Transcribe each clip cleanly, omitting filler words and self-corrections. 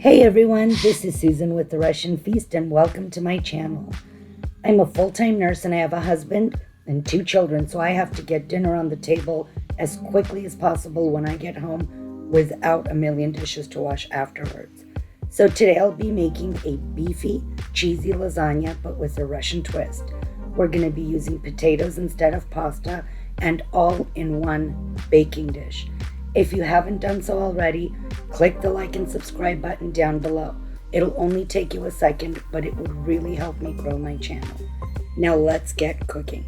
Hey everyone, this is Susan with the Russian Feast and welcome to my channel. I'm a full-time nurse and I have a husband and 2 children, so I have to get dinner on the table as quickly as possible when I get home without a million dishes to wash afterwards. So today I'll be making a beefy, cheesy lasagna but with a Russian twist. We're going to be using potatoes instead of pasta and all in one baking dish. If you haven't done so already, click the like and subscribe button down below. It'll only take you a second, but it would really help me grow my channel. Now let's get cooking.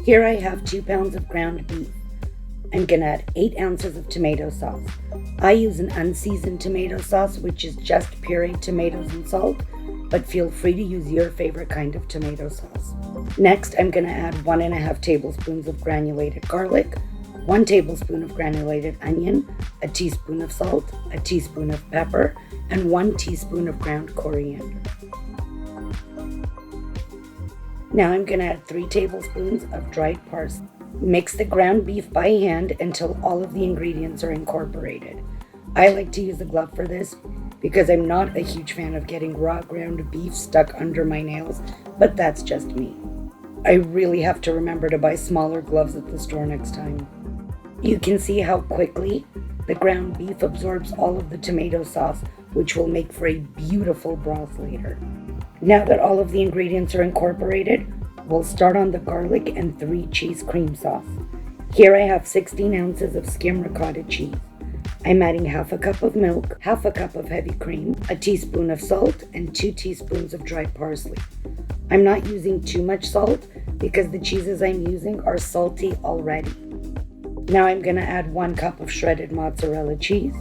Here I have 2 pounds of ground beef. I'm gonna add 8 ounces of tomato sauce. I use an unseasoned tomato sauce, which is just pureed tomatoes and salt, but feel free to use your favorite kind of tomato sauce. Next, I'm gonna add 1.5 tablespoons of granulated garlic, 1 tablespoon of granulated onion, a teaspoon of salt, a teaspoon of pepper, and 1 teaspoon of ground coriander. Now I'm going to add 3 tablespoons of dried parsley. Mix the ground beef by hand until all of the ingredients are incorporated. I like to use a glove for this because I'm not a huge fan of getting raw ground beef stuck under my nails, but that's just me. I really have to remember to buy smaller gloves at the store next time. You can see how quickly the ground beef absorbs all of the tomato sauce, which will make for a beautiful broth later. Now that all of the ingredients are incorporated, we'll start on the garlic and 3 cheese cream sauce. Here I have 16 ounces of skim ricotta cheese. I'm adding half a cup of milk, half a cup of heavy cream, a teaspoon of salt, and 2 teaspoons of dried parsley. I'm not using too much salt because the cheeses I'm using are salty already. Now I'm going to add 1 cup of shredded mozzarella cheese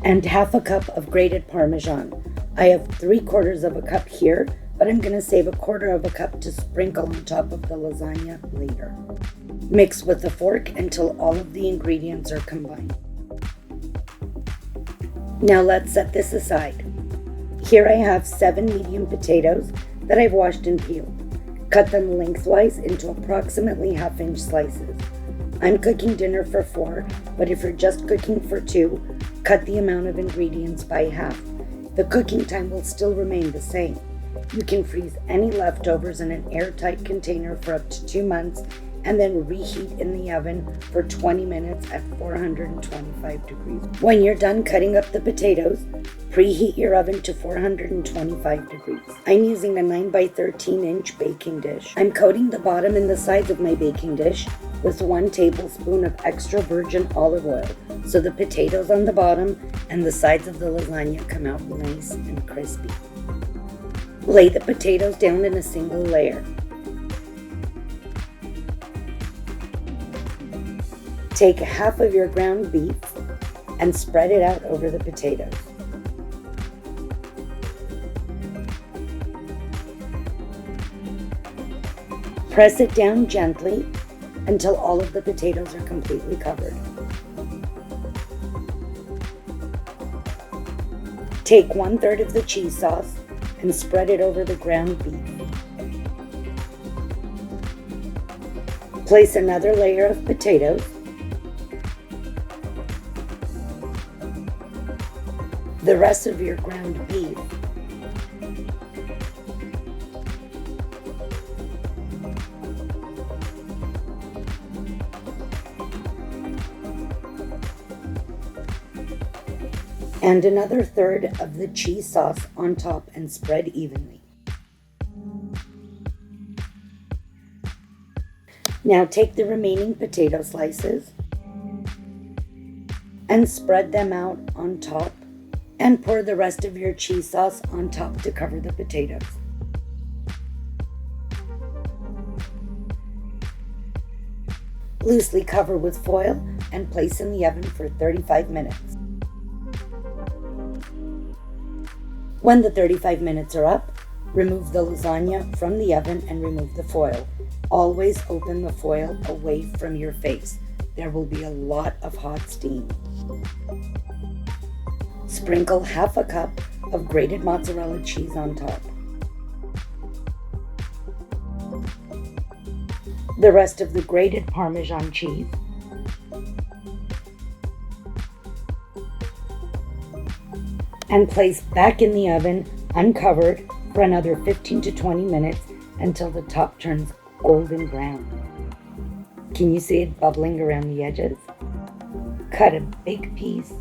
and half a cup of grated Parmesan. I have 3/4 of a cup here, but I'm going to save 1/4 of a cup to sprinkle on top of the lasagna later. Mix with a fork until all of the ingredients are combined. Now let's set this aside. Here I have 7 medium potatoes that I've washed and peeled. Cut them lengthwise into approximately 1/2-inch slices. I'm cooking dinner for 4, but if you're just cooking for 2, cut the amount of ingredients by half. The cooking time will still remain the same. You can freeze any leftovers in an airtight container for up to 2 months and then reheat in the oven for 20 minutes at 425 degrees. When you're done cutting up the potatoes, preheat your oven to 425 degrees. I'm using a 9 by 13 inch baking dish. I'm coating the bottom and the sides of my baking dish with 1 tablespoon of extra virgin olive oil, so the potatoes on the bottom and the sides of the lasagna come out nice and crispy. Lay the potatoes down in a single layer. Take half of your ground beef and spread it out over the potatoes. Press it down gently until all of the potatoes are completely covered. Take 1/3 of the cheese sauce and spread it over the ground beef. Place another layer of potatoes. The rest of your ground beef. And another 1/3 of the cheese sauce on top and spread evenly. Now take the remaining potato slices and spread them out on top and pour the rest of your cheese sauce on top to cover the potatoes. Loosely cover with foil and place in the oven for 35 minutes. When the 35 minutes are up, remove the lasagna from the oven and remove the foil. Always open the foil away from your face. There will be a lot of hot steam. Sprinkle half a cup of grated mozzarella cheese on top. The rest of the grated Parmesan cheese and place back in the oven uncovered for another 15 to 20 minutes until the top turns golden brown. Can you see it bubbling around the edges? Cut a big piece.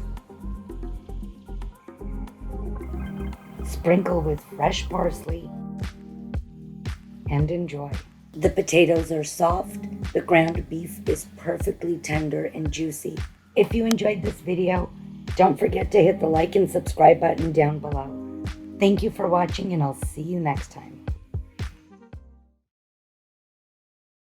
Sprinkle with fresh parsley and enjoy. The potatoes are soft. The ground beef is perfectly tender and juicy. If you enjoyed this video, don't forget to hit the like and subscribe button down below. Thank you for watching, and I'll see you next time.